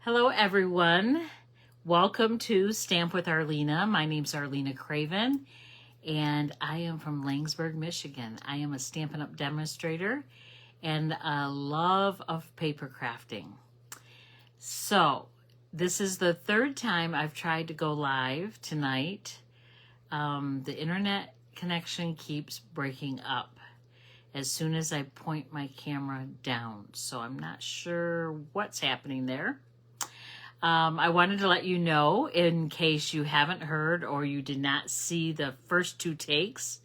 Hello, everyone. Welcome to Stamp with Arlena. My name's Arlena Craven, and I am from Langsburg, Michigan. I am a Stampin' Up! Demonstrator and a love of paper crafting. So, this is the third time I've tried to go live tonight. The internet connection keeps breaking up as soon as I point my camera down, so I'm not sure what's happening there. I wanted to let you know, in case you haven't heard or you did not see the first two takes,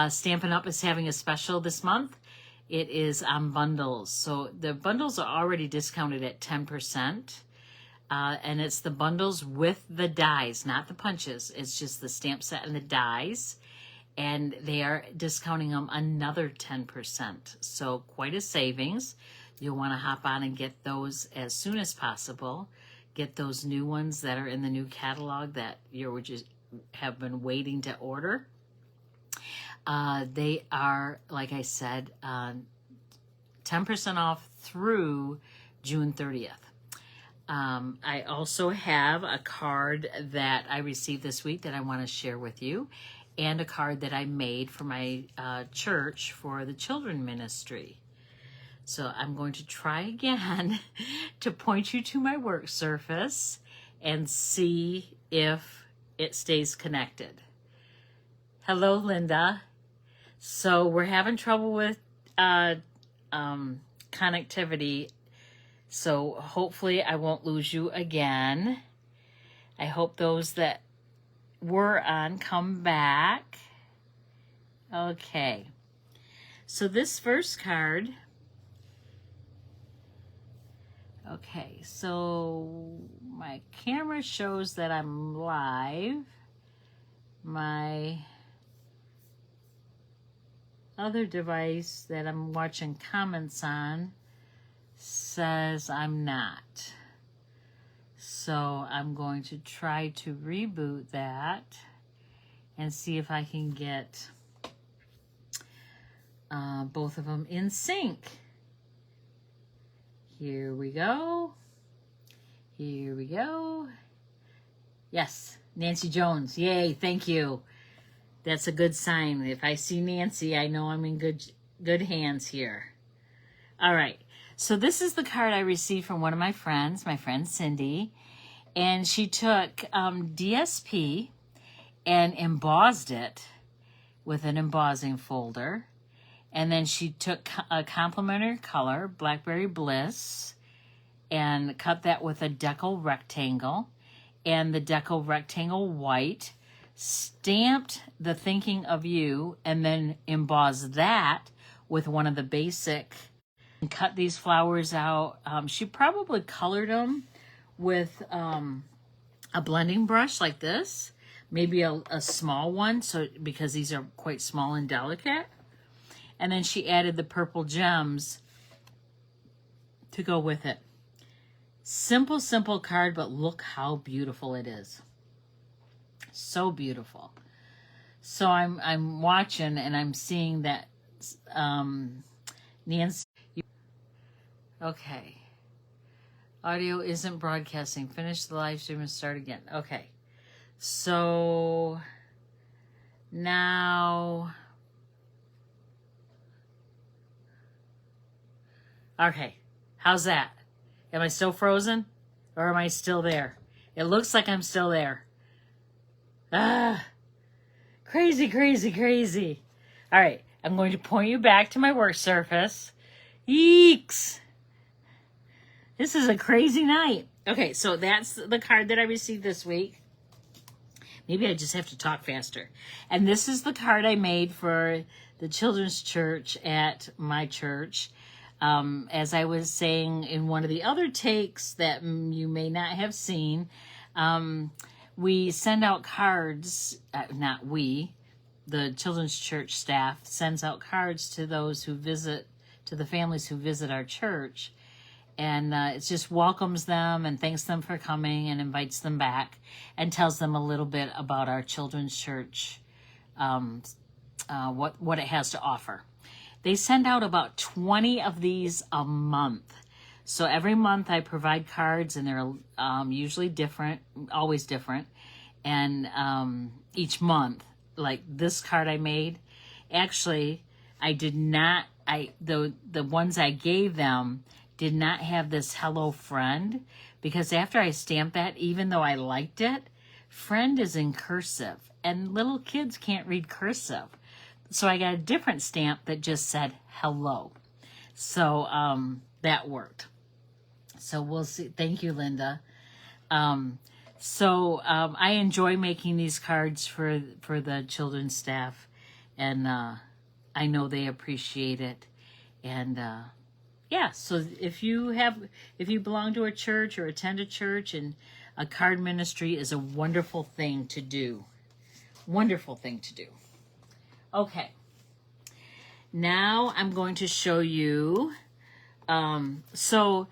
Stampin' Up! Is having a special this month. It is on bundles. So the bundles are already discounted at 10%. And it's the bundles with the dies, not the punches. It's just the stamp set and the dies. And they are discounting them another 10%. So quite a savings. You'll want to hop on and get those as soon as possible. Get those new ones that are in the new catalog that you just have been waiting to order. They are, like I said, 10% off through June 30th. I also have a card that I received this week that I want to share with you, and a card that I made for my church for the children ministry. So I'm going to try again to point you to my work surface and see if it stays connected. Hello, Linda. So we're having trouble with connectivity. So hopefully I won't lose you again. I hope those that were on come back. Okay. So this first card... Okay, so my camera shows that I'm live. My other device that I'm watching comments on says I'm not. So I'm going to try to reboot that and see if I can get both of them in sync. Here we go. Here we go. Yes, Nancy Jones. Yay, thank you. That's a good sign. If I see Nancy, I know I'm in good hands here. All right. So this is the card I received from one of my friend Cindy. And she took DSP and embossed it with an embossing folder. And then she took a complementary color, Blackberry Bliss, and cut that with a decal rectangle, and the decal rectangle white, stamped the thinking of you, and then embossed that with one of the basic, and cut these flowers out. She probably colored them with a blending brush like this, maybe a small one, so because these are quite small and delicate. And then she added the purple gems to go with it. Simple, simple card, but look how beautiful it is. So beautiful. So I'm watching and I'm seeing that Nancy. Okay. Audio isn't broadcasting. Finish the live stream and start again. Okay. So now... Okay, how's that? Am I still frozen? Or am I still there? It looks like I'm still there. Crazy, crazy, crazy. All right, I'm going to point you back to my work surface. Eeks! This is a crazy night. Okay, so that's the card that I received this week. Maybe I just have to talk faster. And this is the card I made for the children's church at my church. As I was saying in one of the other takes that you may not have seen, we send out cards, not we, the children's church staff sends out cards to those who visit, to the families who visit our church. And it just welcomes them and thanks them for coming and invites them back and tells them a little bit about our children's church, what it has to offer. They send out about 20 of these a month. So every month I provide cards, and they're usually different, always different. And each month, like this card I made, actually, I did not, the ones I gave them did not have this hello friend, because after I stamped that, even though I liked it, friend is in cursive, and little kids can't read cursive. So I got a different stamp that just said hello. So that worked. So we'll see. Thank you, Linda. I enjoy making these cards for the children's staff, and I know they appreciate it. And yeah, so if you belong to a church or attend a church, and a card ministry is a wonderful thing to do. Wonderful thing to do. Okay. Now I'm going to show you, so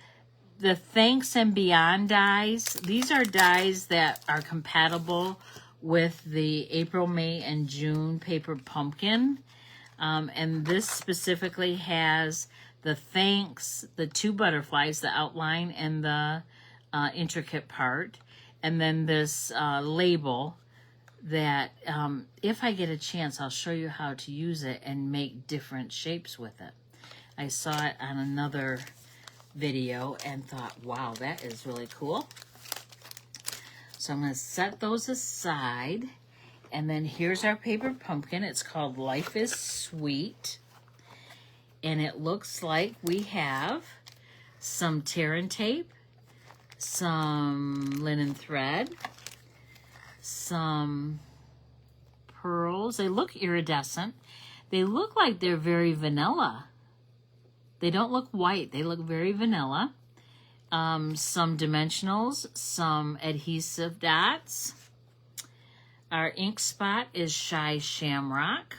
the Thanks and Beyond dies. These are dies that are compatible with the April, May, and June paper pumpkin. And this specifically has the thanks, the 2 butterflies, the outline and the intricate part. And then this label that if I get a chance, I'll show you how to use it and make different shapes with it. I saw it on another video and thought, wow, that is really cool. So I'm going to set those aside. And then here's our paper pumpkin. It's called Life is Sweet. And it looks like we have some tear and tape, some linen thread, some pearls. They look iridescent. They look like they're very vanilla. They don't look white. They look very vanilla. Some dimensionals, some adhesive dots. Our ink spot is Shy Shamrock.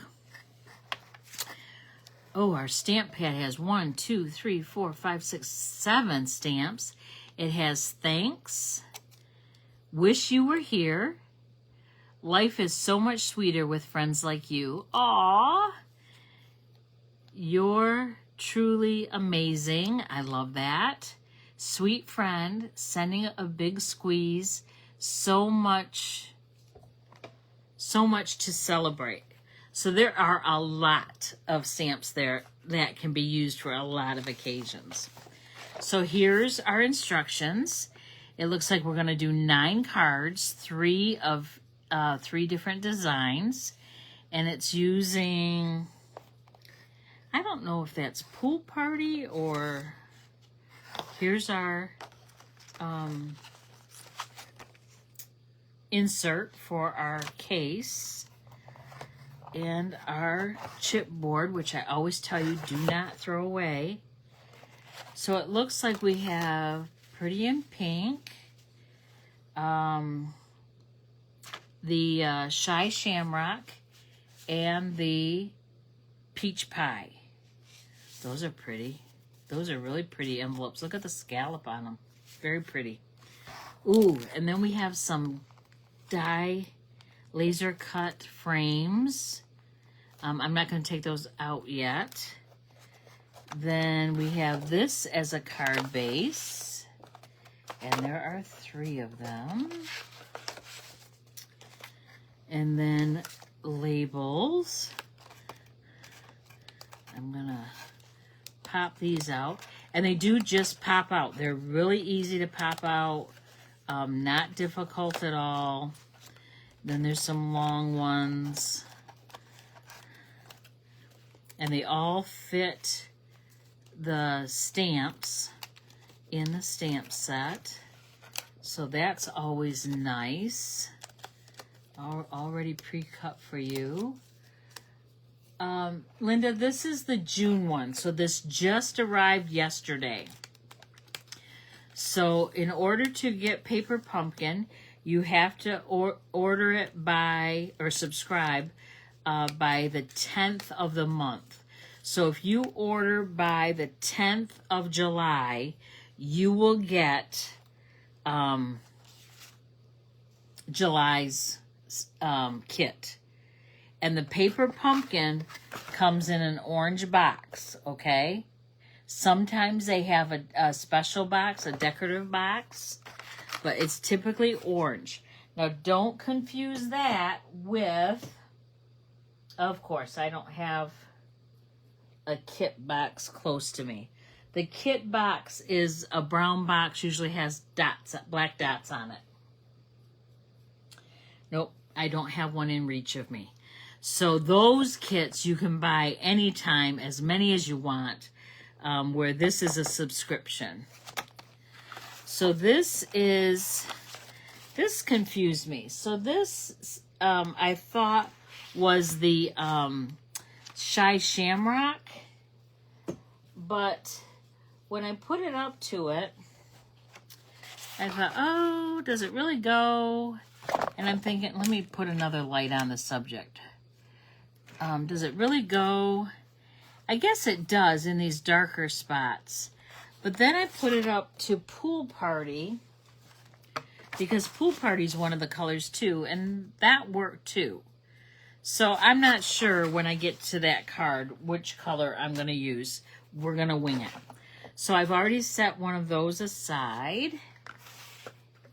Oh, our stamp pad has 1, 2, 3, 4, 5, 6, 7 stamps. It has thanks, wish you were here, life is so much sweeter with friends like you. Aww. You're truly amazing. I love that. Sweet friend, sending a big squeeze. So much to celebrate. So there are a lot of stamps there that can be used for a lot of occasions. So here's our instructions. It looks like we're going to do 9 cards, 3 of 3 different designs, and it's using, I don't know if that's Pool Party or, here's our insert for our case, and our chipboard, which I always tell you do not throw away. So it looks like we have Pretty in Pink, the Shy Shamrock, and the Peach Pie. Those are pretty. Those are really pretty envelopes. Look at the scallop on them. Very pretty. Ooh, and then we have some die laser cut frames. I'm not going to take those out yet. Then we have this as a card base, and there are 3 of them. And then labels. I'm going to pop these out, and they do just pop out. They're really easy to pop out, not difficult at all. Then there's some long ones, and they all fit the stamps in the stamp set, so that's always nice. Already pre-cut for you. Linda, this is the June one, so this just arrived yesterday. So in order to get Paper Pumpkin, you have to order it by, or subscribe by the 10th of the month. So if you order by the 10th of July, you will get July's kit. And the Paper Pumpkin comes in an orange box, okay? Sometimes they have a special box, a decorative box, but it's typically orange. Now, don't confuse that with, of course, I don't have a kit box close to me. The kit box is a brown box, usually has dots, black dots on it. Nope, I don't have one in reach of me. So those kits you can buy anytime, as many as you want, where this is a subscription. So this confused me. So this, I thought was the Shy Shamrock, but when I put it up to it, I thought, oh, does it really go? And I'm thinking, let me put another light on the subject. Does it really go? I guess it does in these darker spots. But then I put it up to Pool Party, because Pool Party is one of the colors too, and that worked too. So I'm not sure when I get to that card which color I'm going to use. We're going to wing it. So I've already set one of those aside.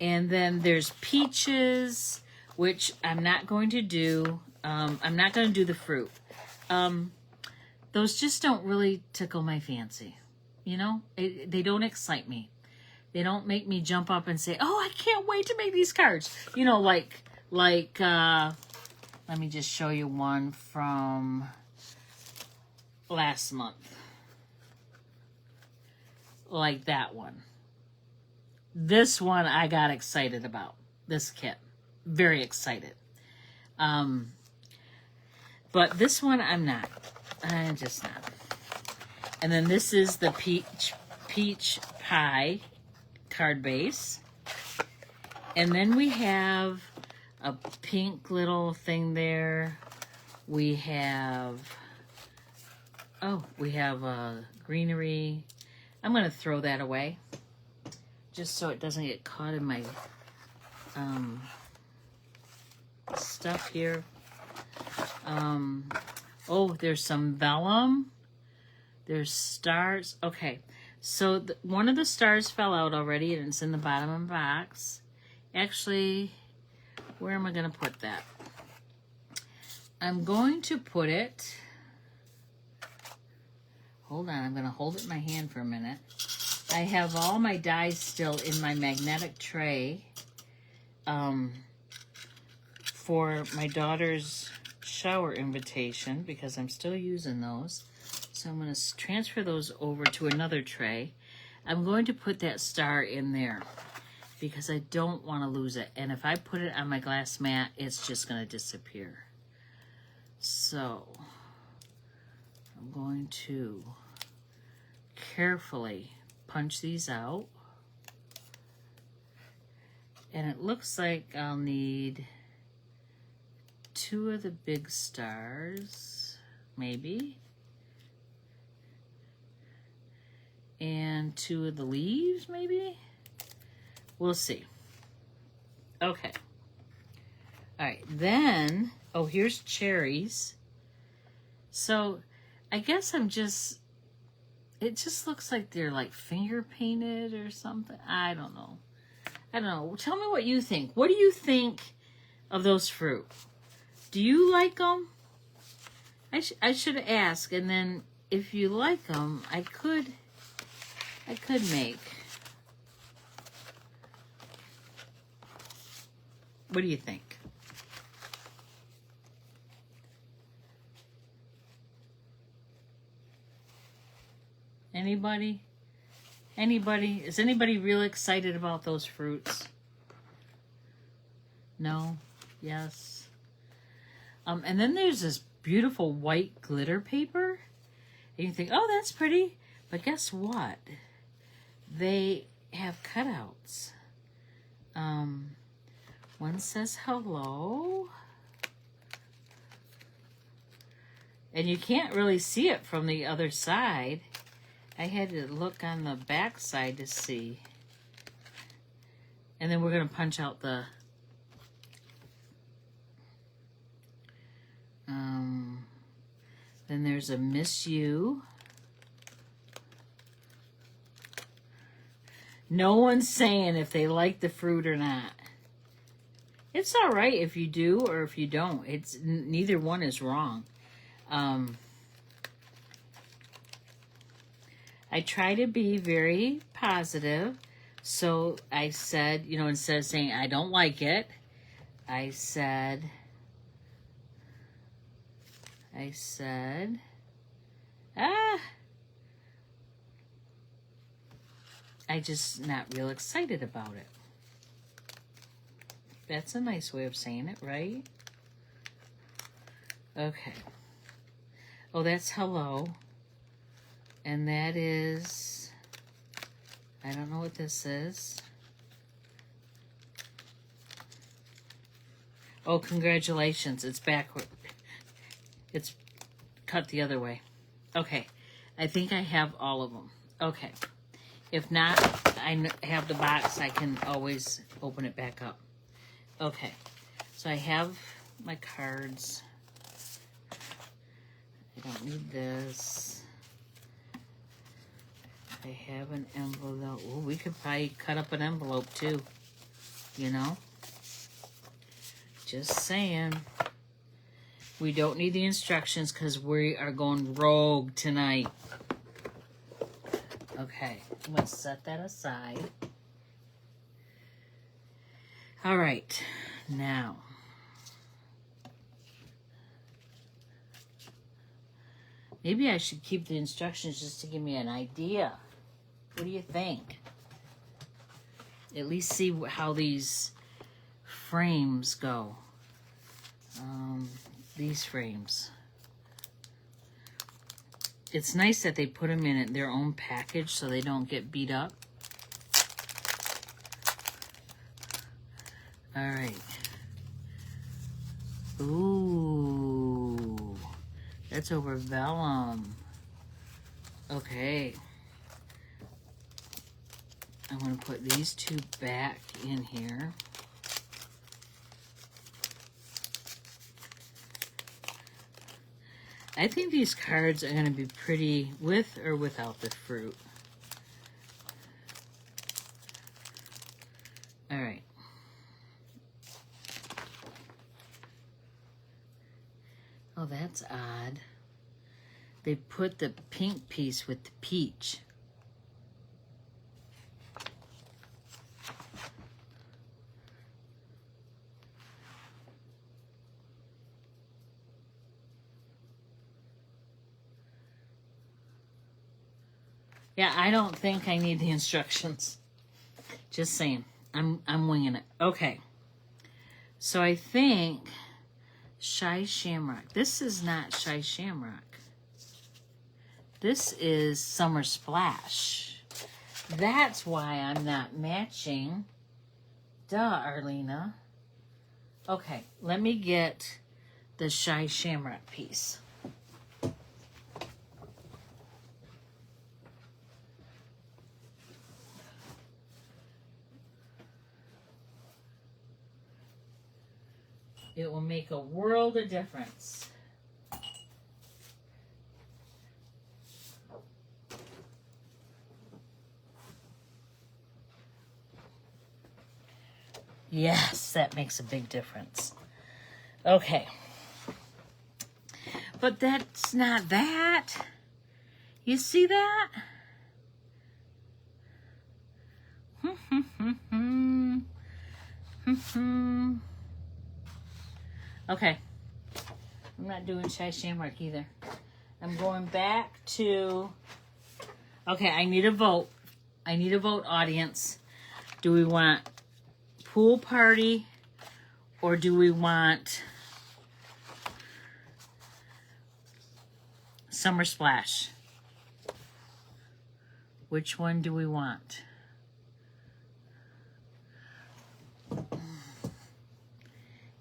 And then there's peaches, which I'm not going to do. I'm not going to do the fruit. Those just don't really tickle my fancy. You know, they don't excite me. They don't make me jump up and say, oh, I can't wait to make these cards. You know, like, let me just show you one from last month. Like that one. This one I got excited about. This kit. Very excited. But this one I'm not. I'm just not. And then this is the peach pie card base. And then we have a pink little thing there. We have greenery. I'm going to throw that away just so it doesn't get caught in my stuff here. Oh, there's some vellum. There's stars. Okay, so one of the stars fell out already, and it's in the bottom of the box. Actually, where am I going to put that? I'm going to put it... Hold on, I'm going to hold it in my hand for a minute. I have all my dies still in my magnetic tray for my daughter's shower invitation, because I'm still using those. So I'm going to transfer those over to another tray. I'm going to put that star in there because I don't want to lose it. And if I put it on my glass mat, it's just going to disappear. So I'm going to carefully punch these out. And it looks like I'll need 2 of the big stars, maybe. And 2 of the leaves, maybe? We'll see. Okay. All right, then, oh, here's cherries. So I guess it just looks like they're like finger painted or something. I don't know. Tell me what you think. What do you think of those fruit? Do you like them? I should ask, and then if you like them, I could make. What do you think? Anybody? Is anybody real excited about those fruits? No? Yes? And then there's this beautiful white glitter paper. And you think, oh, that's pretty. But guess what? They have cutouts. One says hello. And you can't really see it from the other side. I had to look on the back side to see. And then we're going to punch out the... then there's a Miss You. No one's saying if they like the fruit or not. It's all right if you do or if you don't. It's neither one is wrong. I try to be very positive. So I said, you know, instead of saying I don't like it, I said, I just not real excited about it. That's a nice way of saying it, right? Okay. Oh, that's hello. And that is, I don't know what this is. Oh, congratulations. It's backward. It's cut the other way. Okay. I think I have all of them. Okay. If not, I have the box. I can always open it back up. Okay. So I have my cards. I don't need this. I have an envelope. Oh, we could probably cut up an envelope too. You know? Just saying. We don't need the instructions because we are going rogue tonight. Okay, I'm going to set that aside. All right, now. Maybe I should keep the instructions just to give me an idea. What do you think? At least see how these frames go. These frames. It's nice that they put them in their own package so they don't get beat up. All right. Ooh, that's over vellum. Okay. I'm going to put these two back in here. I think these cards are going to be pretty with or without the fruit. All right. Oh, that's odd. They put the pink piece with the peach. Yeah, I don't think I need the instructions. Just saying. I'm winging it. Okay. So I think Shy Shamrock. This is not Shy Shamrock. This is Summer Splash. That's why I'm not matching. Duh, Arlena. Okay, let me get the Shy Shamrock piece. It will make a world of difference. Yes, that makes a big difference. Okay. But that's not that. You see that? Okay. I'm not doing Shy Shamrock either. I'm going back to... Okay, I need a vote. I need a vote, audience. Do we want Pool Party or do we want Summer Splash? Which one do we want?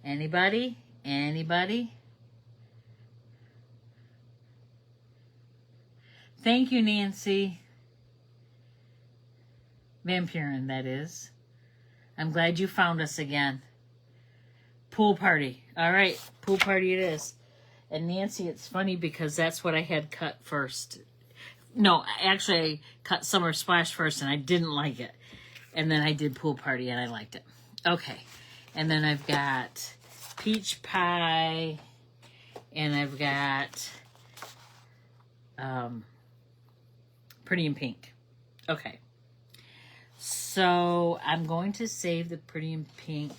Anybody? Anybody? Thank you, Nancy. Vampirin, that is. I'm glad you found us again. Pool Party. All right, Pool Party it is. And Nancy, it's funny because that's what I had cut first. No, actually, I cut Summer Splash first, and I didn't like it. And then I did pool party and I liked it. Okay. And then I've got peach pie. And I've got Pretty in Pink. Okay. So I'm going to save the Pretty in Pink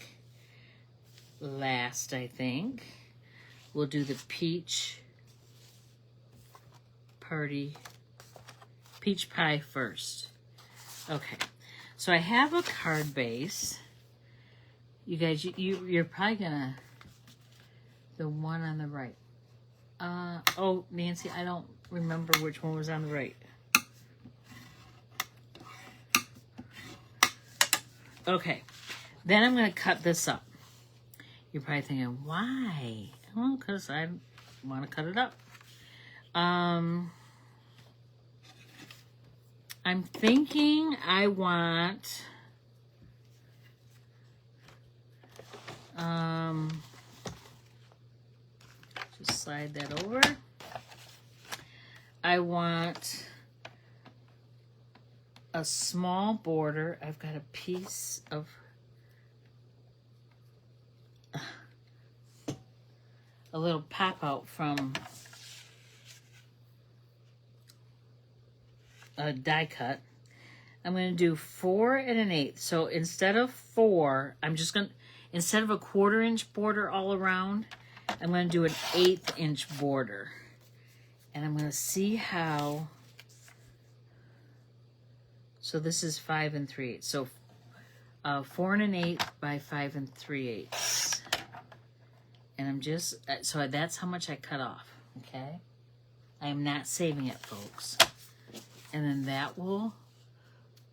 last, I think. We'll do the peach pie first. Okay. So I have a card base. You guys, you're probably gonna, the one on the right. Oh, Nancy, I don't remember which one was on the right. Okay, then I'm going to cut this up. You're probably thinking, why? Well, because I want to cut it up. I'm thinking I want... just slide that over. I want a small border. I've got a piece of a little pop out from a die cut. I'm going to do 4 1/8. So instead of 4, I'm just going to, instead of a 1/4 inch border all around, I'm going to do an 1/8 inch border. And I'm going to see how, so this is 5 3/8. So 4 1/8 by 5 3/8. And I'm just, so that's how much I cut off, okay? I am not saving it, folks. And then that will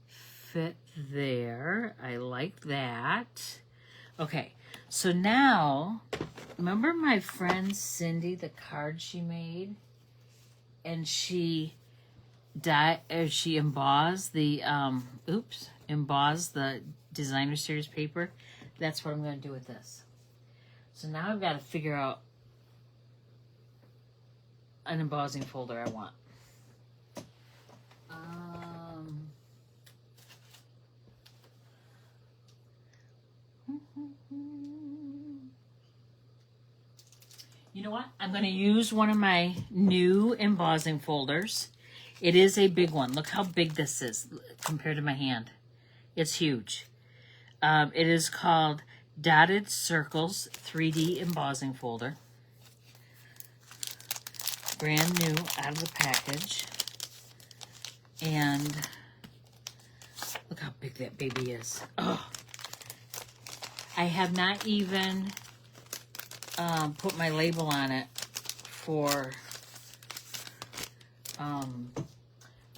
fit there. I like that. Okay, so now, remember my friend Cindy, the card she made? And she embossed the, embossed the designer series paper. That's what I'm going to do with this. So now I've got to figure out an embossing folder I want. You know what? I'm going to use one of my new embossing folders. It is a big one. Look how big this is compared to my hand. It's huge. It is called Dotted Circles 3D Embossing Folder. Brand new out of the package. And look how big that baby is. Oh, I have not even put my label on it for, I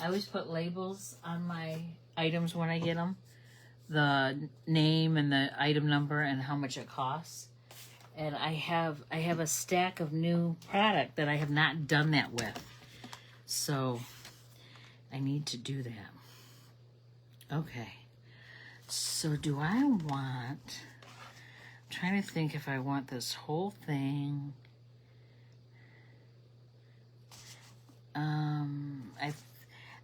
always put labels on my items when I get them. The name and the item number and how much it costs. And I have a stack of new product that I have not done that with. So I need to do that. Okay. So do I want, I'm trying to think if I want this whole thing.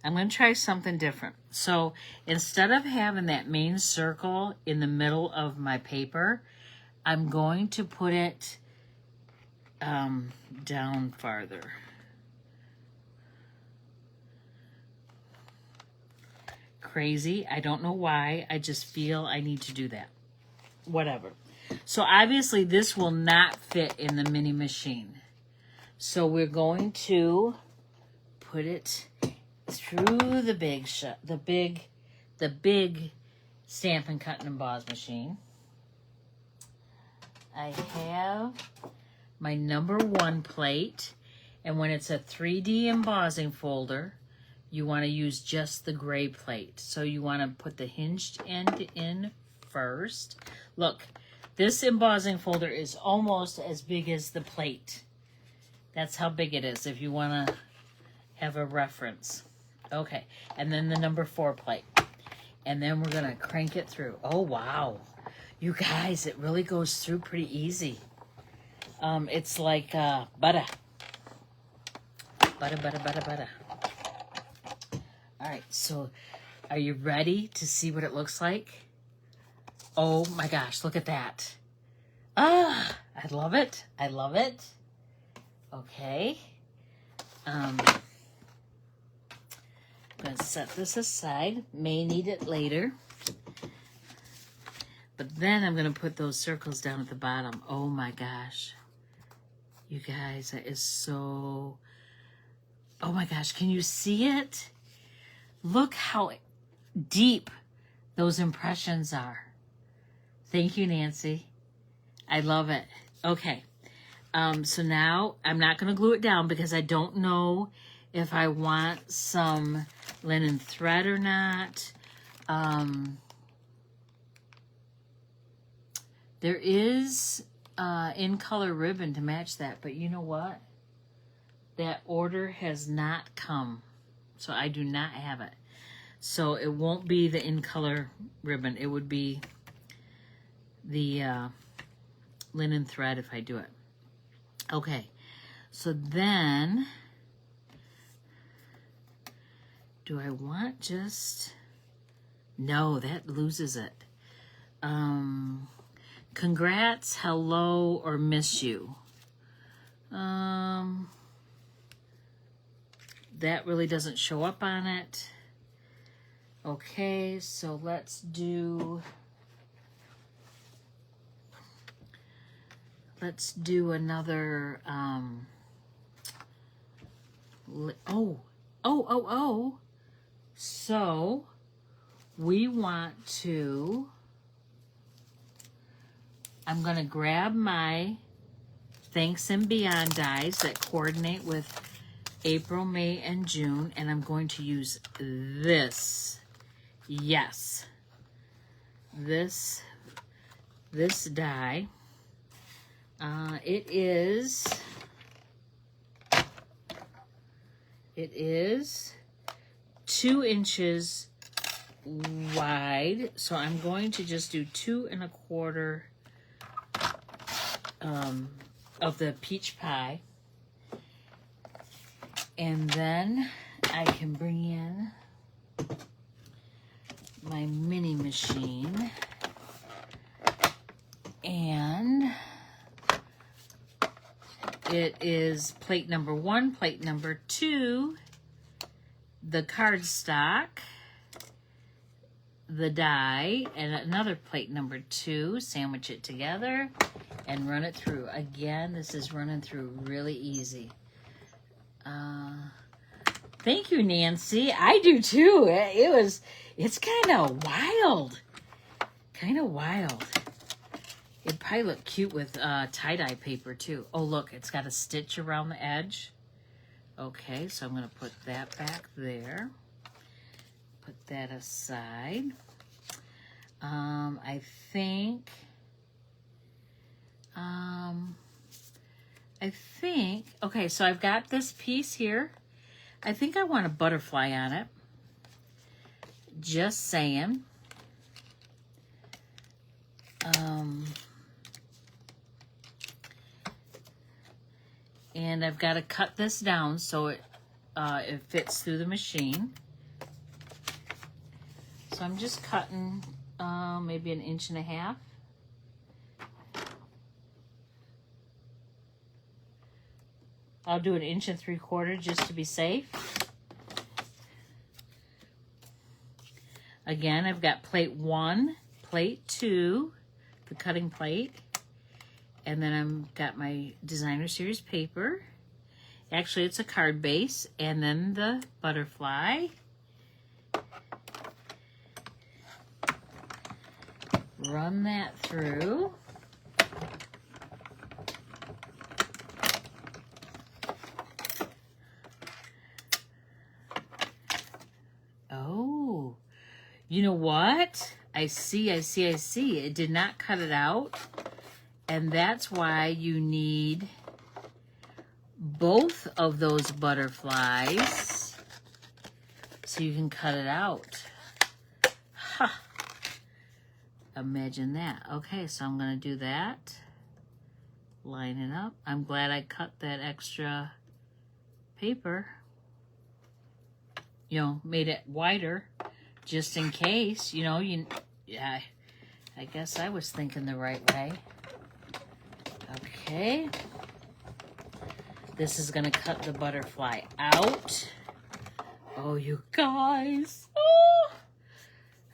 I'm going to try something different. So instead of having that main circle in the middle of my paper, I'm going to put it down farther. Crazy. I don't know why. I just feel I need to do that. Whatever. So obviously this will not fit in the mini machine. So we're going to put it through the big Stamp and Cut and Emboss machine. I have my number 1 plate, and when it's a 3D embossing folder, you want to use just the gray plate. So you want to put the hinged end in first. Look, this embossing folder is almost as big as the plate. That's how big it is if you want to have a reference. Okay, and then the number 4 plate. And then we're going to crank it through. Oh, wow. You guys, it really goes through pretty easy. It's like butter. Butter. All right, so Are you ready to see what it looks like? Oh my gosh, look at that. Ah, I love it. I love it. Okay. I'm going to set this aside. May need it later. But then I'm going to put those circles down at the bottom. Oh my gosh. You guys, that is so... Oh my gosh, can you see it? Look how deep those impressions are. Thank you, Nancy. I love it. Okay. So now I'm not going to glue it down because I don't know if I want some linen thread or not. There is in color ribbon to match that, but you know what? That order has not come, so I do not have it. So it won't be the in color ribbon. It would be the linen thread if I do it. Okay, so then, do I want just, no, that loses it. Congrats, hello, or miss you. That really doesn't show up on it. Okay, so let's do another, so we want to, I'm going to grab my Thanks and Beyond dies that coordinate with April, May, and June, and I'm going to use this. Yes. This die. It is 2 inches wide, so I'm going to just do 2 1/4 of the peach pie. And then I can bring in my mini machine and it is plate number 1, plate number 2, the cardstock, the die, and another plate number 2, sandwich it together and run it through. Again, this is running through really easy. Thank you, Nancy. I do too. It's kind of wild. It'd probably look cute with tie-dye paper too. Oh, look, it's got a stitch around the edge. Okay, so I'm going to put that back there. Put that aside. I think, okay, so I've got this piece here. I think I want a butterfly on it. Just saying. And I've got to cut this down so it fits through the machine. So I'm just cutting maybe 1.5 inches. I'll do 1 3/4 just to be safe. Again, I've got plate 1, plate 2, the cutting plate, and then I've got my designer series paper. Actually, it's a card base, and then the butterfly. Run that through. Oh, you know what? I see. It did not cut it out. And that's why you need both of those butterflies so you can cut it out. Ha! Imagine that. Okay, so I'm going to do that. Line it up. I'm glad I cut that extra paper. You know, made it wider just in case, you know, yeah, I guess I was thinking the right way. Okay. This is going to cut the butterfly out. Oh, you guys. Oh,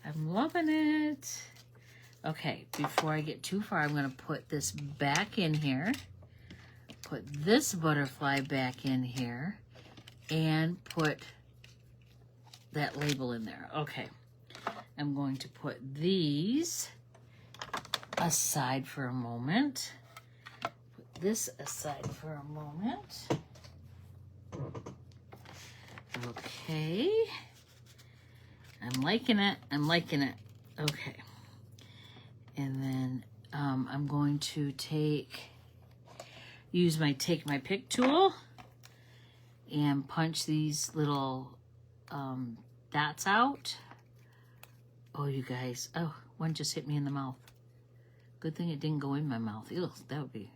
I'm loving it. Okay, before I get too far, I'm going to put this back in here. Put this butterfly back in here. And put that label in there. Okay. I'm going to put these aside for a moment. Put this aside for a moment. Okay. I'm liking it. I'm liking it. Okay. And then I'm going to use my take my pick tool and punch these little dots out. Oh, you guys. Oh, one just hit me in the mouth. Good thing it didn't go in my mouth. Ew, that would be...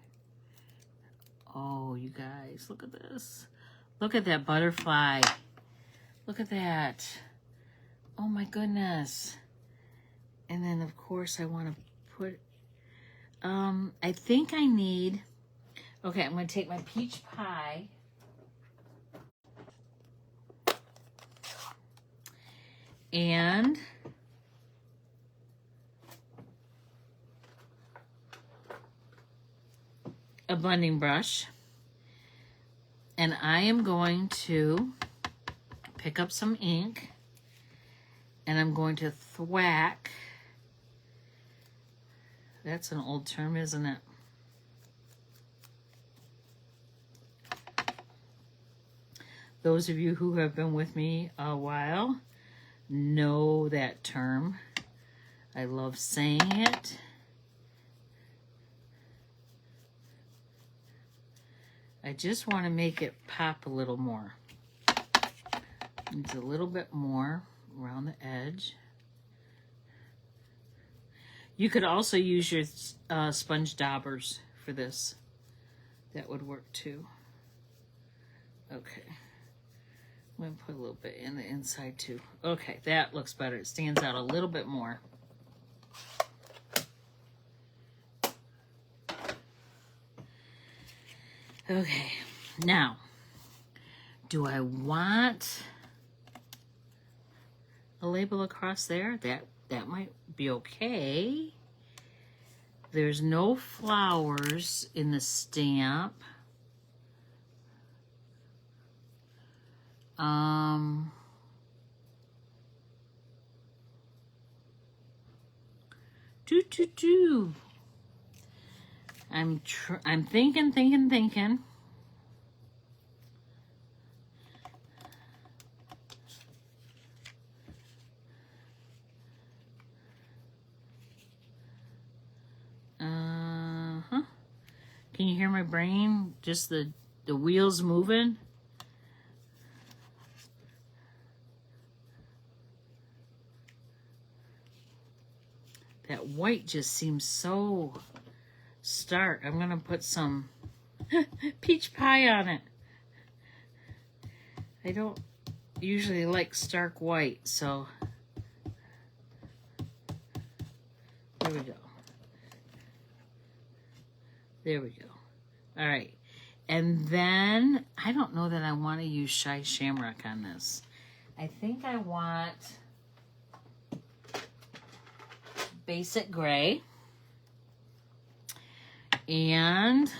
Oh, you guys, look at this. Look at that butterfly. Look at that. Oh, my goodness. And then, of course, I want to put... I think I need... Okay, I'm going to take my peach pie. And a blending brush. And I am going to pick up some ink and I'm going to thwack. That's an old term, isn't it? Those of you who have been with me a while know that term. I love saying it. I just want to make it pop a little more. It's a little bit more around the edge. You could also use your sponge daubers for this. That would work too. Okay. I'm going to put a little bit in the inside too. Okay, that looks better. It stands out a little bit more. Okay, now, do I want a label across there? That might be okay. There's no flowers in the stamp. I'm thinking. Can you hear my brain? Just the wheels moving? That white just seems so stark. I'm going to put some peach pie on it. I don't usually like stark white, so there we go. There we go. All right. And then, I don't know that I want to use Shy Shamrock on this. I think I want basic gray. And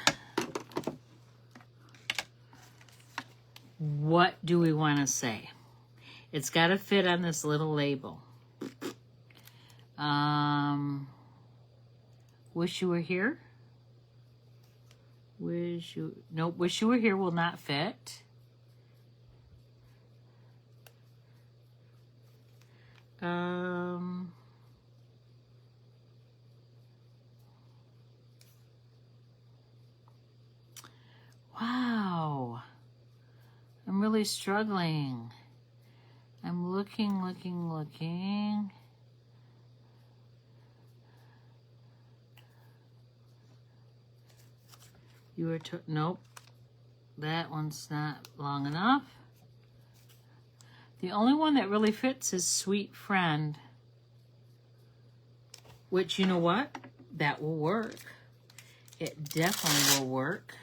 what do we want to say? It's got to fit on this little label. Wish you were here. Wish you were here will not fit. Wow. I'm really struggling. I'm looking. Nope. That one's not long enough. The only one that really fits is Sweet Friend. Which, you know what? That will work. It definitely will work.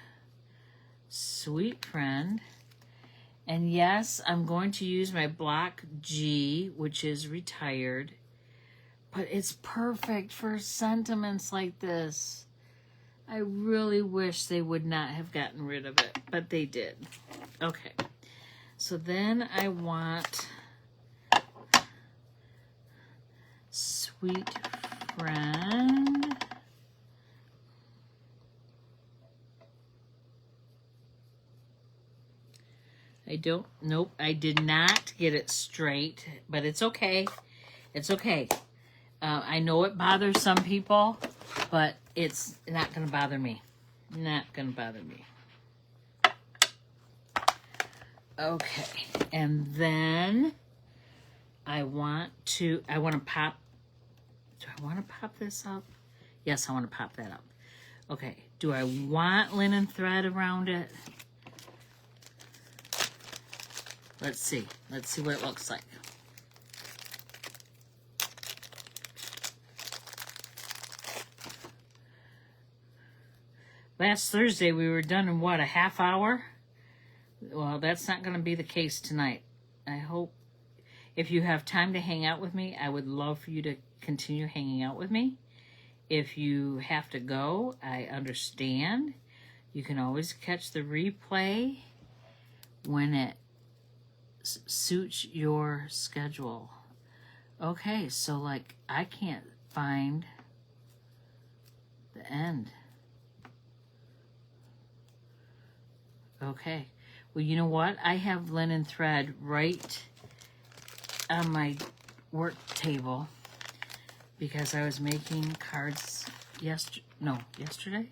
Sweet Friend. And yes, I'm going to use my block G, which is retired. But it's perfect for sentiments like this. I really wish they would not have gotten rid of it, but they did. Okay. So then I want Sweet Friend. Nope, I did not get it straight, but it's okay. It's okay. I know it bothers some people, but it's not going to bother me. Not going to bother me. Okay, and then I want to pop. Do I want to pop this up? Yes, I want to pop that up. Okay, do I want linen thread around it? Let's see. Let's see what it looks like. Last Thursday we were done in what, a half hour? Well, that's not going to be the case tonight. I hope if you have time to hang out with me, I would love for you to continue hanging out with me. If you have to go, I understand. You can always catch the replay when it suits your schedule. Okay, so like I can't find the end. Okay. Well, you know what? I have linen thread right on my work table because I was making cards yesterday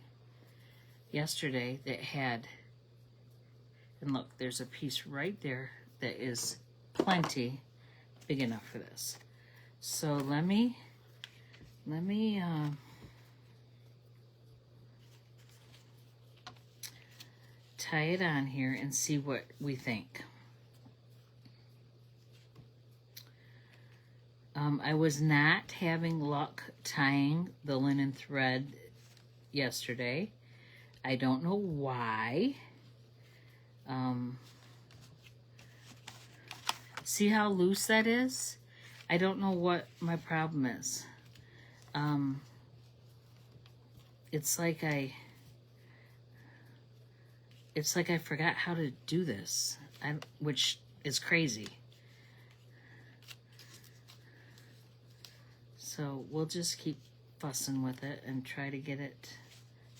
that had, and look, there's a piece right there that is plenty big enough for this. So let me tie it on here and see what we think. I was not having luck tying the linen thread yesterday. I don't know why. See how loose that is? I don't know what my problem is. It's like I forgot how to do this, which is crazy. So we'll just keep fussing with it and try to get it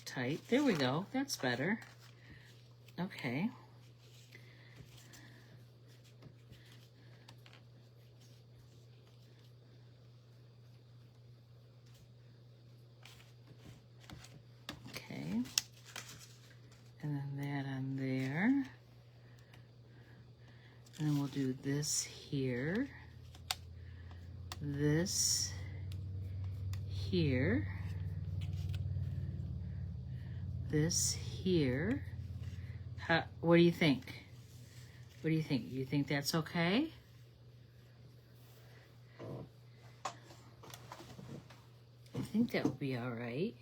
tight. There we go. That's better. Okay. Okay. And then that on there. And then we'll do this here. This here. This here. What do you think? What do you think? You think that's okay? I think that would be all right.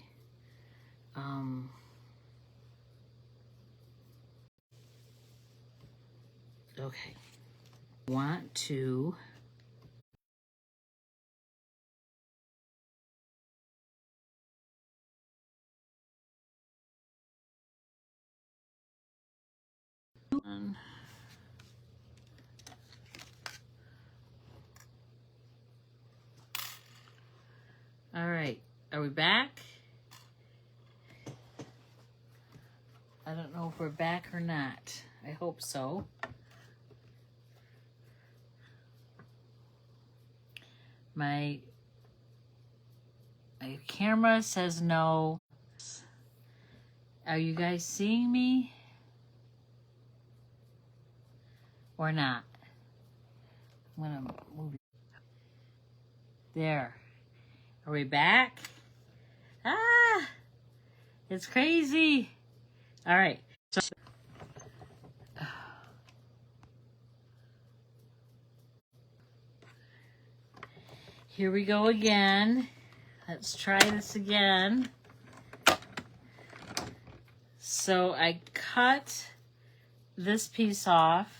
Okay. Want to all right. Are we back? I don't know if we're back or not. I hope so. My camera says no. Are you guys seeing me? Or not? I'm gonna move it. There. Are we back? Ah! It's crazy. All right. So, here we go again. Let's try this again. So I cut this piece off,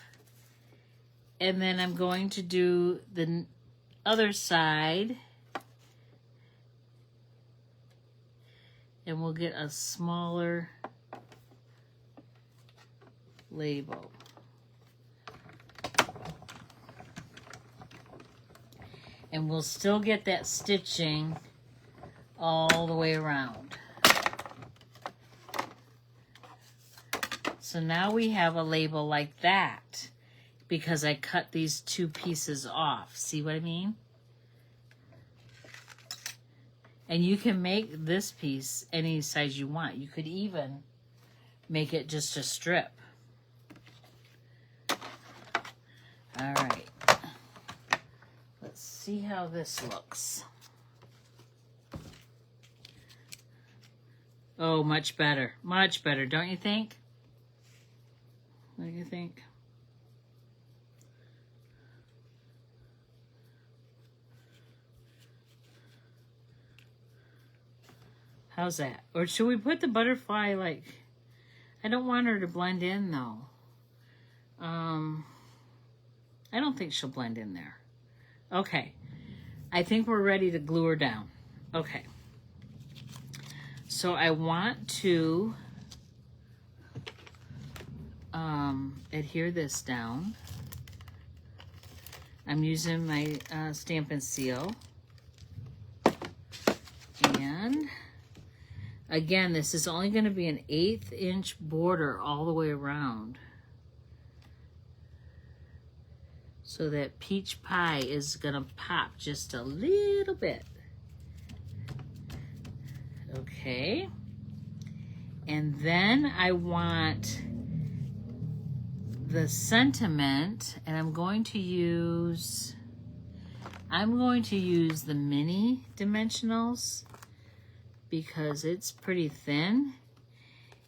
and then I'm going to do the other side, and we'll get a smaller label. And we'll still get that stitching all the way around. So now we have a label like that because I cut these two pieces off. See what I mean? And you can make this piece any size you want. You could even make it just a strip. All right. Let's see how this looks. Oh, much better. Much better, don't you think? What do you think? How's that? Or should we put the butterfly like... I don't want her to blend in though. I don't think she'll blend in there. Okay. I think we're ready to glue her down. Okay. So I want to adhere this down. I'm using my Stampin' Seal. And again, this is only going to be an 1/8 inch border all the way around. So that peach pie is going to pop just a little bit. Okay. And then I want the sentiment, and I'm going to use the mini dimensionals because it's pretty thin,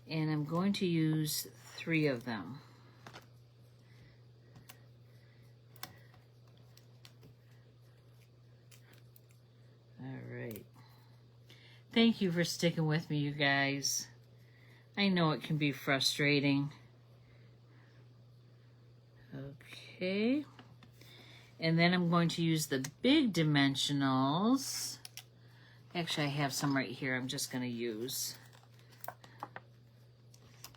and I'm going to use 3 of them. All right. Thank you for sticking with me, you guys. I know it can be frustrating. Okay. And then I'm going to use the big dimensionals. Actually, I have some right here I'm just going to use.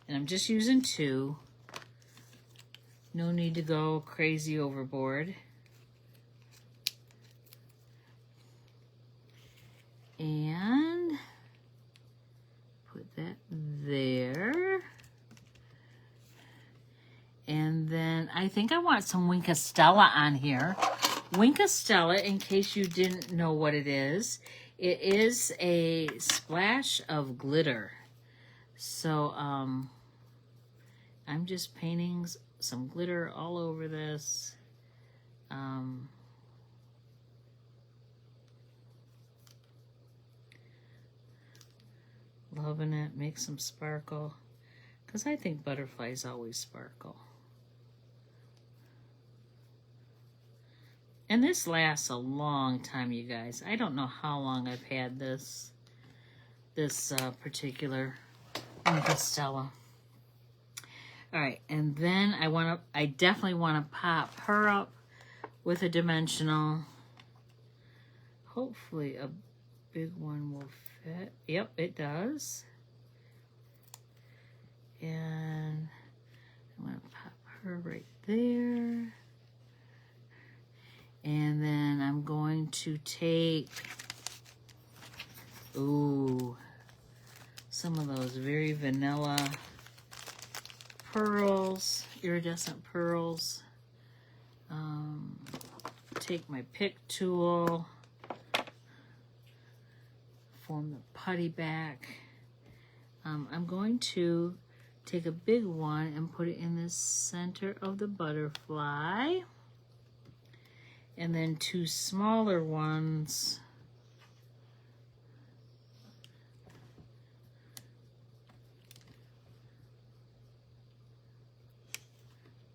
And I'm just using 2. No need to go crazy overboard. And put that there. And then I think I want some Wink of Stella on here. Wink of Stella, in case you didn't know what it is a splash of glitter. So I'm just painting some glitter all over this. Loving it. Make some sparkle. Because I think butterflies always sparkle. And this lasts a long time, you guys. I don't know how long I've had this particular Stella. All right, and then I definitely want to pop her up with a dimensional. Hopefully a big one will fit. Yep, it does. And I'm going to pop her right there. And then I'm going to take, some of those very vanilla pearls, iridescent pearls. Take my pick tool, form the putty back. I'm going to take a big one and put it in the center of the butterfly. And then 2 smaller ones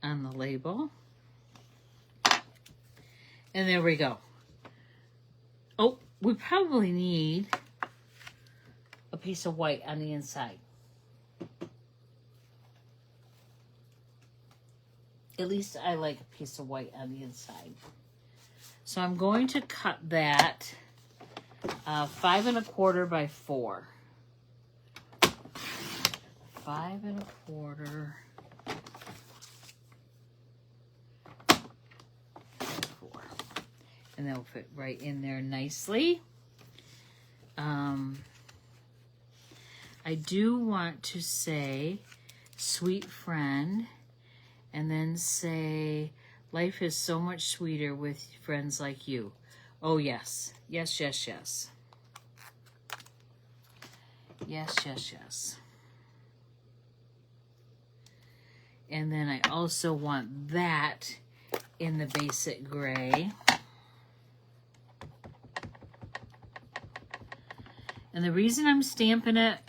on the label. And there we go. we probably need a piece of white on the inside. At least I like a piece of white on the inside. So I'm going to cut that 5 1/4 by 4. 5 1/4 by 4. And that'll fit right in there nicely. I do want to say, sweet friend, and then say, life is so much sweeter with friends like you. Oh, yes. Yes, yes, yes. Yes, yes, yes. And then I also want that in the basic gray. And the reason I'm stamping it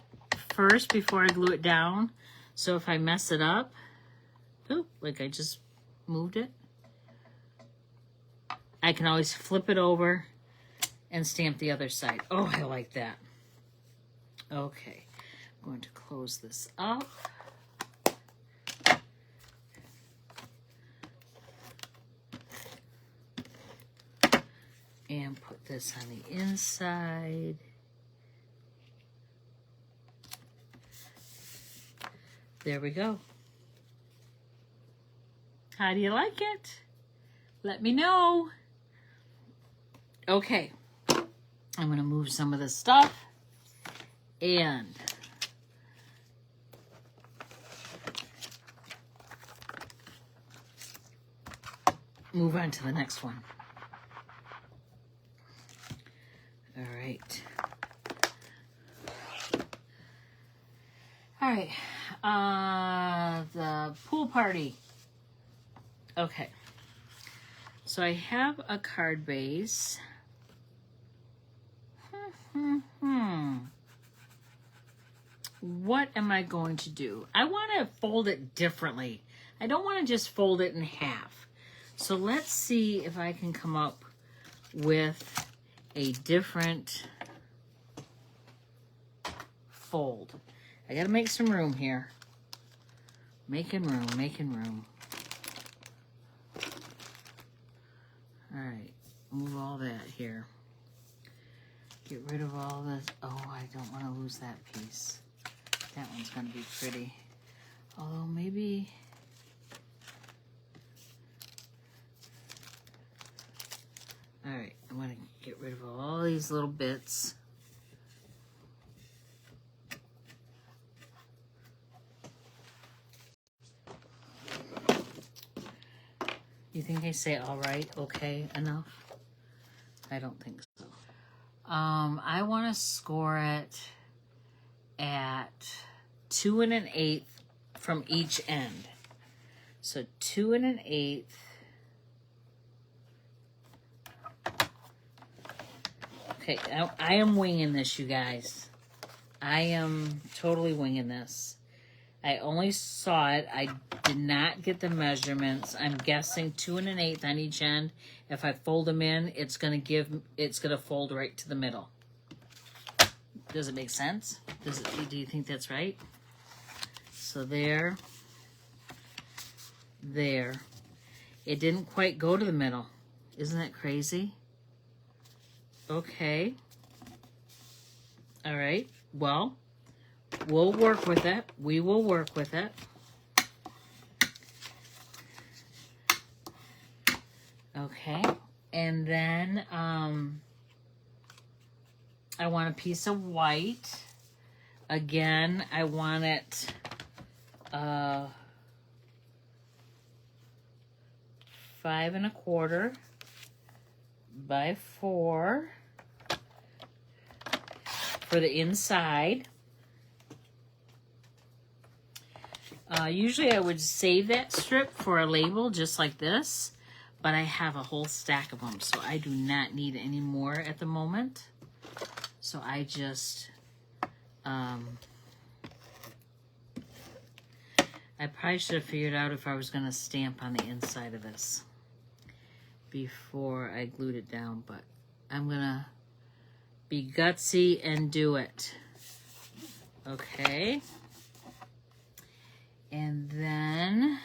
first before I glue it down, so if I mess it up, oop, like I just moved it, I can always flip it over and stamp the other side. Oh, I like that. Okay, I'm going to close this up. And put this on the inside. There we go. How do you like it? Let me know. Okay, I'm going to move some of this stuff and move on to the next one. All right. All right. The pool party. Okay. So I have a card base. What am I going to do? I want to fold it differently. I don't want to just fold it in half. So let's see if I can come up with a different fold. I gotta make some room here. Making room, making room. All right, move all that here. Get rid of all this. Oh, I don't want to lose that piece. That one's gonna be pretty. Although maybe... All right, I'm gonna get rid of all these little bits. You think I say all right, okay, enough? I don't think so. I want to score it at 2 1/8 from each end. So 2 1/8. Okay, I am winging this, you guys. I am totally winging this. I only saw it. I did not get the measurements. I'm guessing 2 1/8 on each end. If I fold them in, it's gonna fold right to the middle. Does it make sense? Do you think that's right? So there. It didn't quite go to the middle. Isn't that crazy? Okay. All right. Well, we'll work with it. We will work with it. Okay. And then I want a piece of white. Again, I want it 5 1/4 by 4 for the inside. Usually I would save that strip for a label just like this, but I have a whole stack of them, so I do not need any more at the moment. So I just, I probably should have figured out if I was going to stamp on the inside of this before I glued it down, but I'm going to Be gutsy and do it. Okay. And then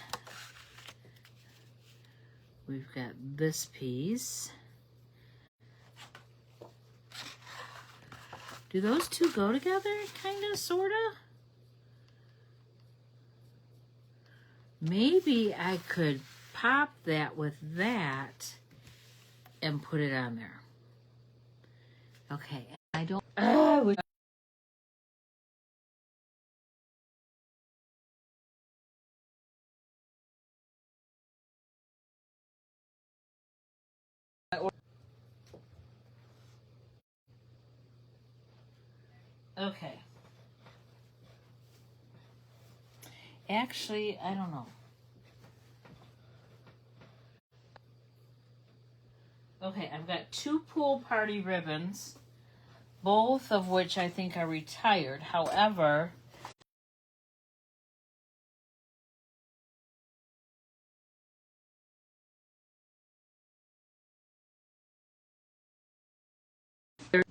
we've got this piece. Do those two go together? Kind of, sort of? Maybe I could pop that with that and put it on there. Okay, I don't... Okay. Actually, I don't know. Okay, I've got 2 pool party ribbons, both of which I think are retired. However, there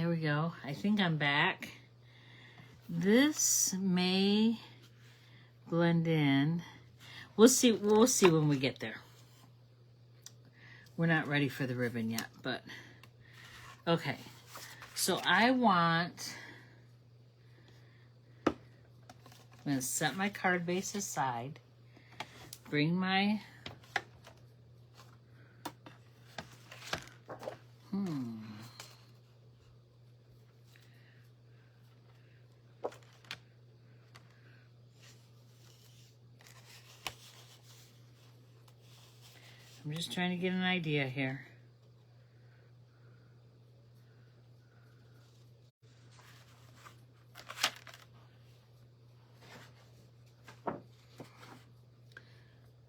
we go. I think I'm back. This may blend in. We'll see when we get there. We're not ready for the ribbon yet, but okay. So I'm going to set my card base aside. Bring my I'm just trying to get an idea here.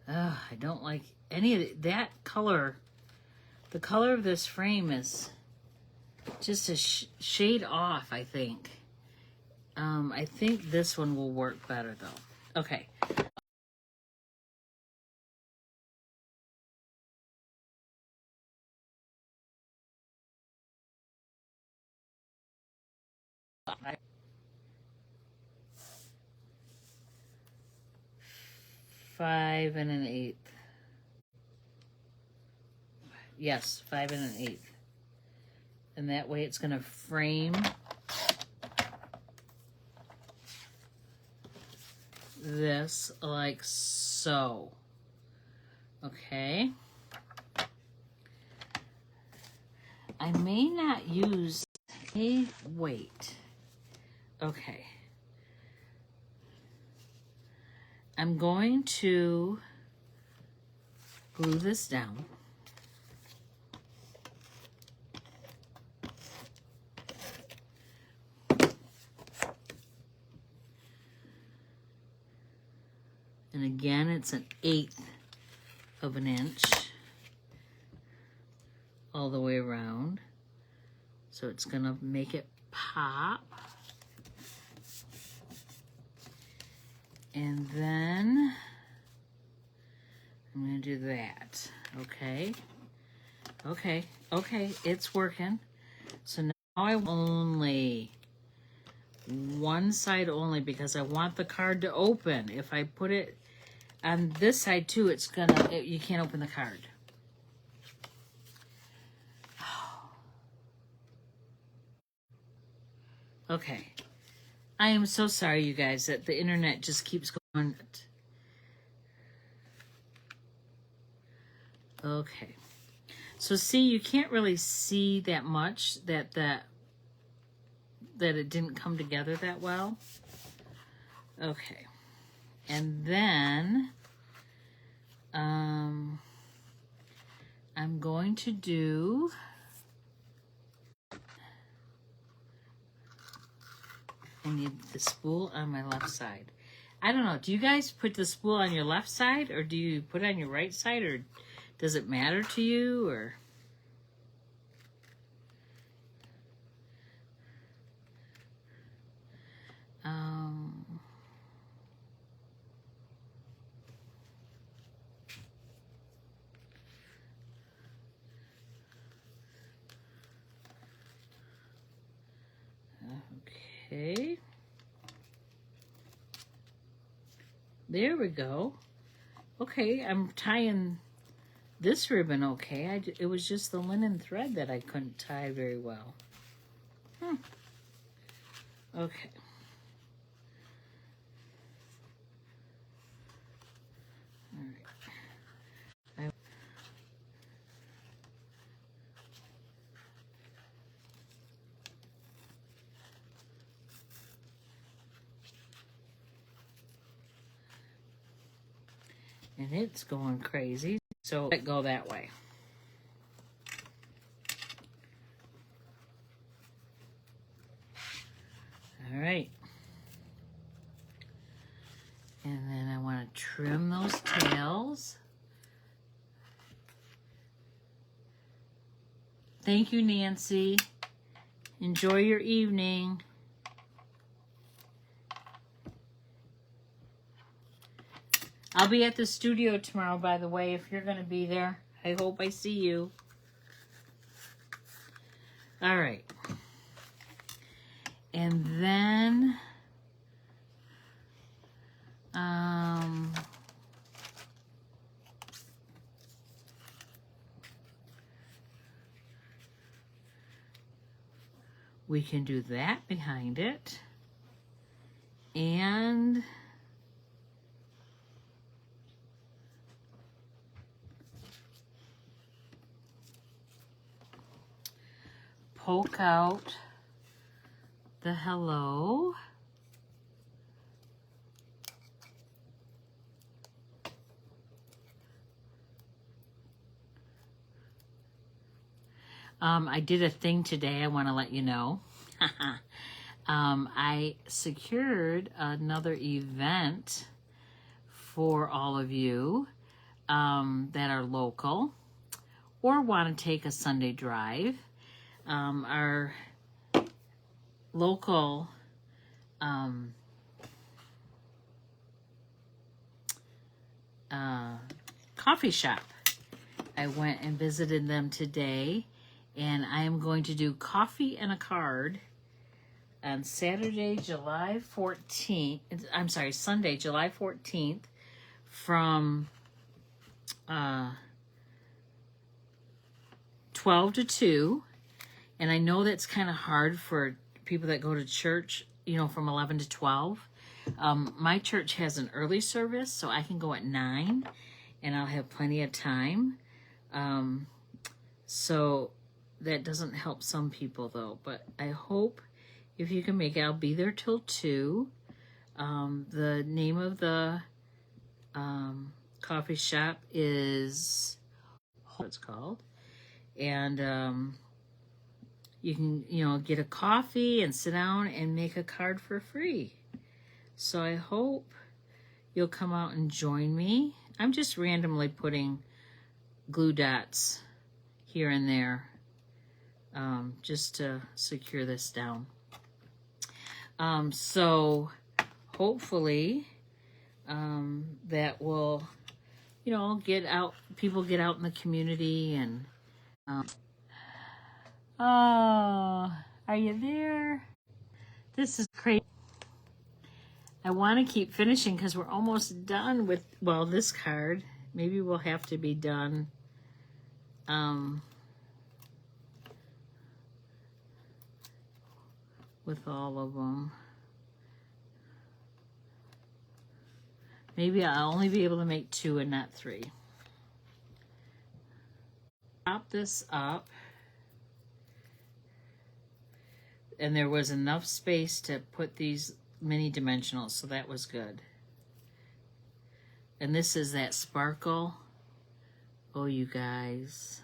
I don't like any of that color. The color of this frame is just a shade off, I think. I think this one will work better, though. Okay. Five and an eighth. Yes, 5 and an eighth. And that way it's going to frame this like so. Okay. I may not use a weight. Okay. I'm going to glue this down. And again, it's an 1/8 of an inch all the way around. So it's gonna make it pop. And then I'm gonna do that, okay? Okay, it's working. So now I only one side only because I want the card to open. If I put it on this side too, it's gonna, you can't open the card. Okay. I am so sorry, you guys, that the internet just keeps going. Okay. So see, you can't really see that much that it didn't come together that well. Okay. And then I'm going to do I need the spool on my left side. I don't know. Do you guys put the spool on your left side or do you put it on your right side, or does it matter to you, or? Okay. There we go. Okay, I'm tying this ribbon okay. It was just the linen thread that I couldn't tie very well. Okay. All right. And it's going crazy, so let it go that way. All right. And then I want to trim those tails. Thank you, Nancy. Enjoy your evening. I'll be at the studio tomorrow, by the way, if you're going to be there. I hope I see you. All right. And then we can do that behind it. And poke out the hello. I did a thing today I want to let you know. I secured another event for all of you that are local or want to take a Sunday drive. Our local coffee shop. I went and visited them today, and I am going to do coffee and a card on Saturday, July 14th. I'm sorry, Sunday, July 14th from 12 to 2. And I know that's kind of hard for people that go to church, you know, from 11 to 12. My church has an early service, so I can go at 9, and I'll have plenty of time. So that doesn't help some people, though. But I hope if you can make it, I'll be there till 2. The name of the coffee shop is what it's called. And you can, you know, get a coffee and sit down and make a card for free. So I hope you'll come out and join me. I'm just randomly putting glue dots here and there just to secure this down. So hopefully that will, you know, get out, people get out in the community and oh, are you there? This is crazy. I want to keep finishing because we're almost done with, well, this card. Maybe we'll have to be done with all of them. Maybe I'll only be able to make 2 and not 3. Pop this up. And there was enough space to put these mini dimensionals, so that was good. And this is that sparkle. Oh, you guys.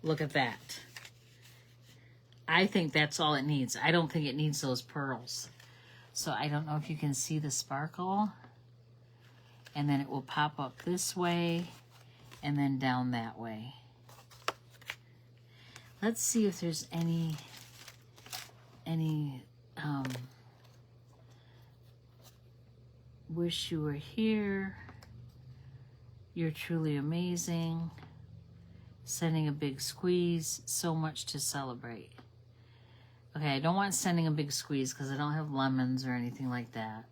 Look at that. I think that's all it needs. I don't think it needs those pearls. So I don't know if you can see the sparkle. And then it will pop up this way and then down that way. Let's see if there's any wish you were here. You're truly amazing. Sending a big squeeze. So much to celebrate. Okay, I don't want sending a big squeeze because I don't have lemons or anything like that.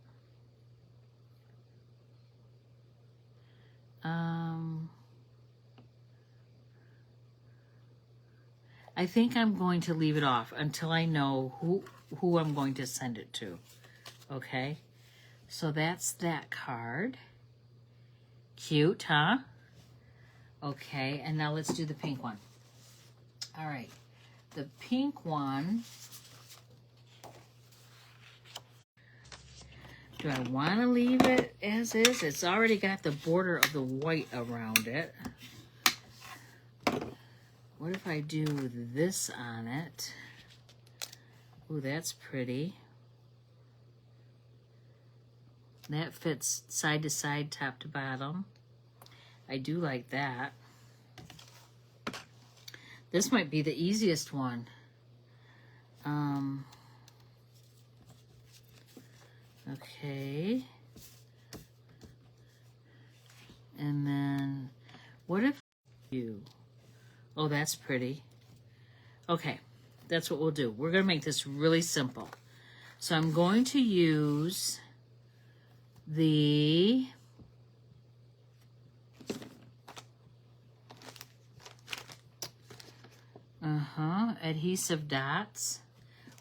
I think I'm going to leave it off until I know who I'm going to send it to. Okay, so that's that card. Cute, huh? Okay, and now let's do the pink one. All right, the pink one. Do I want to leave it as is? It's already got the border of the white around it. What if I do this on it? Ooh, that's pretty. That fits side to side, top to bottom. I do like that. This might be the easiest one. Okay. And then, what if you... Oh, that's pretty. Okay, that's what we'll do. We're going to make this really simple. So I'm going to use the adhesive dots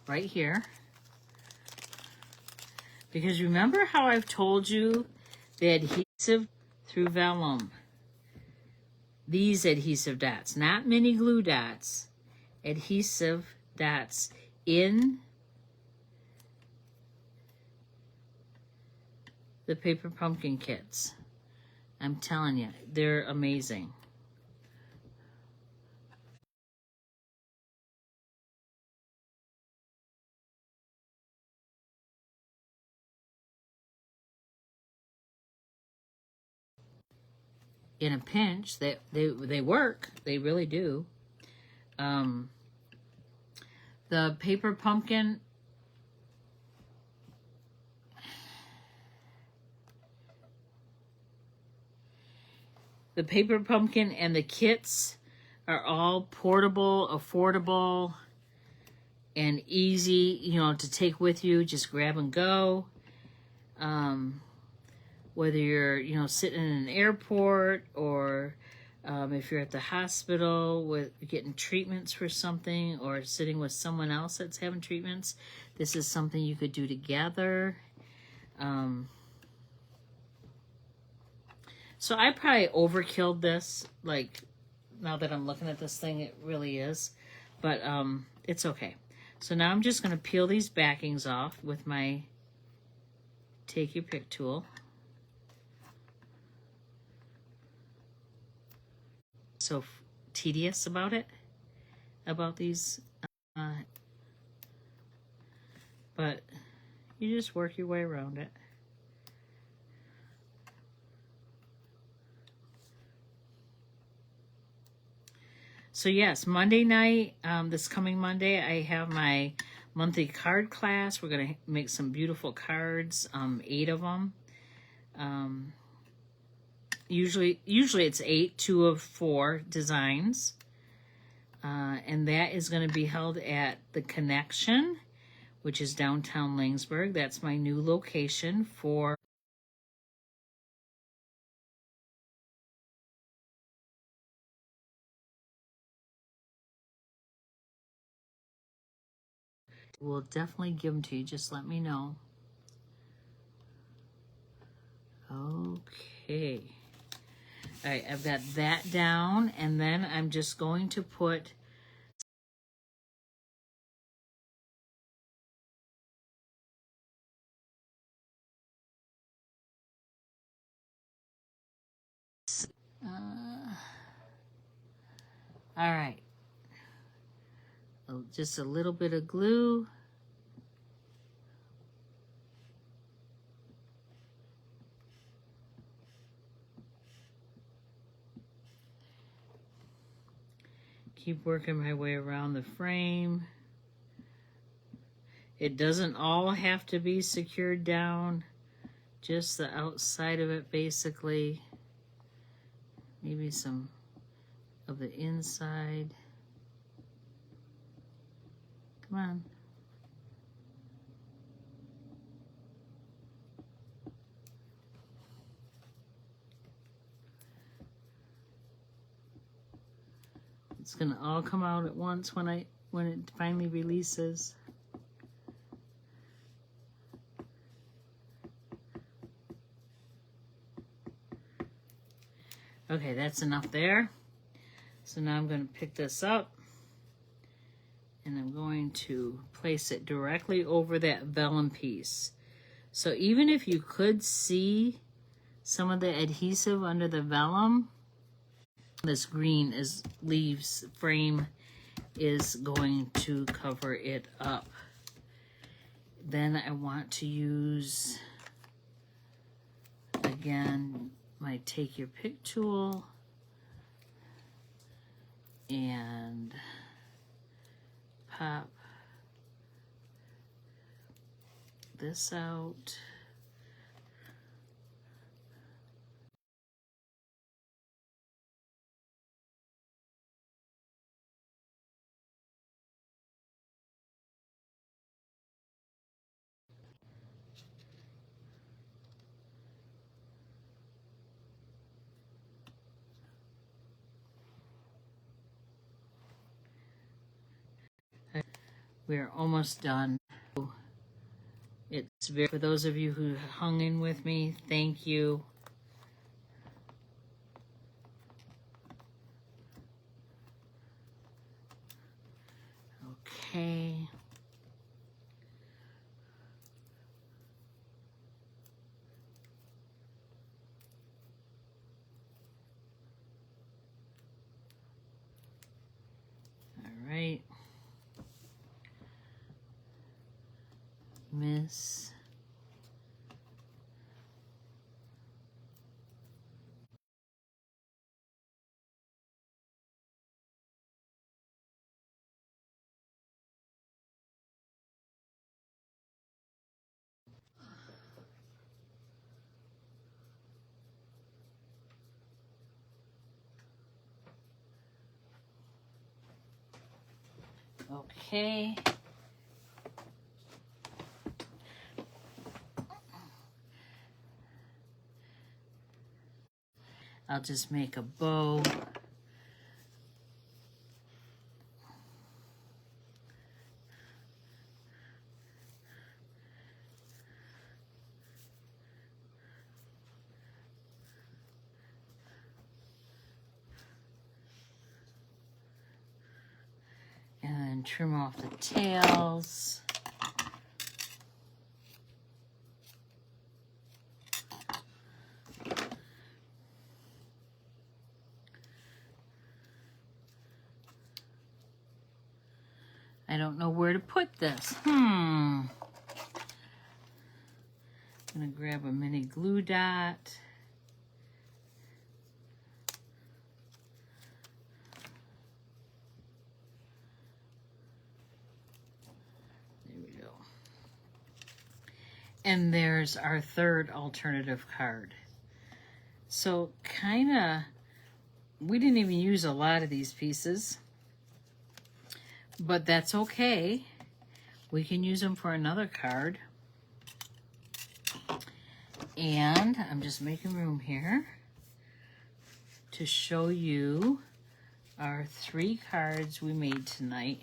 right here. Because remember how I've told you the adhesive through vellum. These adhesive dots, not mini glue dots, adhesive dots in the paper pumpkin kits. I'm telling you, they're amazing. In a pinch, they work. They really do. The paper pumpkin, and the kits are all portable, affordable, and easy, you know, to take with you. Just grab and go. Whether you're, you know, sitting in an airport or if you're at the hospital with getting treatments for something or sitting with someone else that's having treatments, this is something you could do together. So I probably overkilled this. Like, now that I'm looking at this thing, it really is. But it's okay. So now I'm just going to peel these backings off with my Take Your Pick tool. So tedious about it, about these, but you just work your way around it. So yes, Monday night, this coming Monday, I have my monthly card class. We're going to make some beautiful cards, 8 of them. Usually it's 8, 2 of 4 designs. And that is going to be held at the Connection, which is downtown Langsburg. That's my new location for we'll definitely give them to you. Just let me know. Okay. All right, I've got that down, and then I'm just going to put all right. Just a little bit of glue. Keep working my way around the frame. It doesn't all have to be secured down, just the outside of it basically. Maybe some of the inside. Come on. It's gonna all come out at once when it finally releases. Okay, that's enough there. So now I'm going to pick this up and I'm going to place it directly over that vellum piece. So even if you could see some of the adhesive under the vellum, this green leaves frame is going to cover it up. Then I want to use, again, my take your pick tool and pop this out. We're almost done. It's very, for those of you who hung in with me, thank you. Okay. All right. Miss. Okay. I'll just make a bow. And then trim off the tails. I don't know where to put this. I'm gonna grab a mini glue dot. There we go. And there's our third alternative card. So we didn't even use a lot of these pieces, but that's okay. We can use them for another card. And I'm just making room here to show you our 3 cards we made tonight.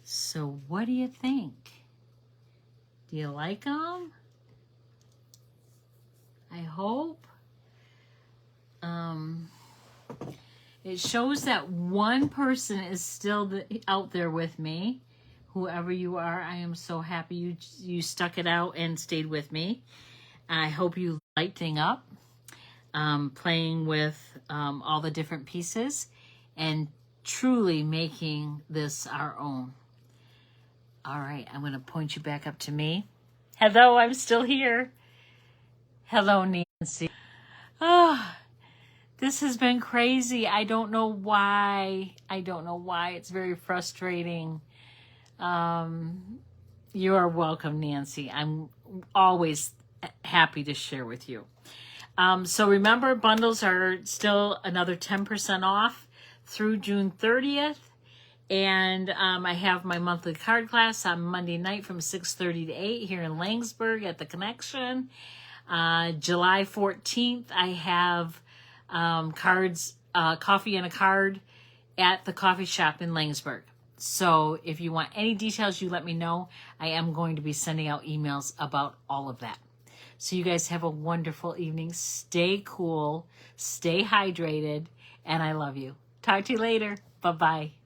So what do you think? Do you like them? I hope. It shows that one person is still out there with me. Whoever you are, I am so happy you stuck it out and stayed with me. I hope you lighting up, playing with all the different pieces, and truly making this our own. All right, I'm going to point you back up to me. Hello, I'm still here. Hello, Nancy. Oh, this has been crazy. I don't know why. It's very frustrating. You are welcome, Nancy. I'm always happy to share with you. So remember, bundles are still another 10% off through June 30th. And I have my monthly card class on Monday night from 6:30 to 8 here in Langsburg at the Connection. July 14th, I have cards, coffee and a card at the coffee shop in Langsburg. So if you want any details, you let me know. I am going to be sending out emails about all of that. So you guys have a wonderful evening. Stay cool, stay hydrated, and I love you. Talk to you later. Bye-bye.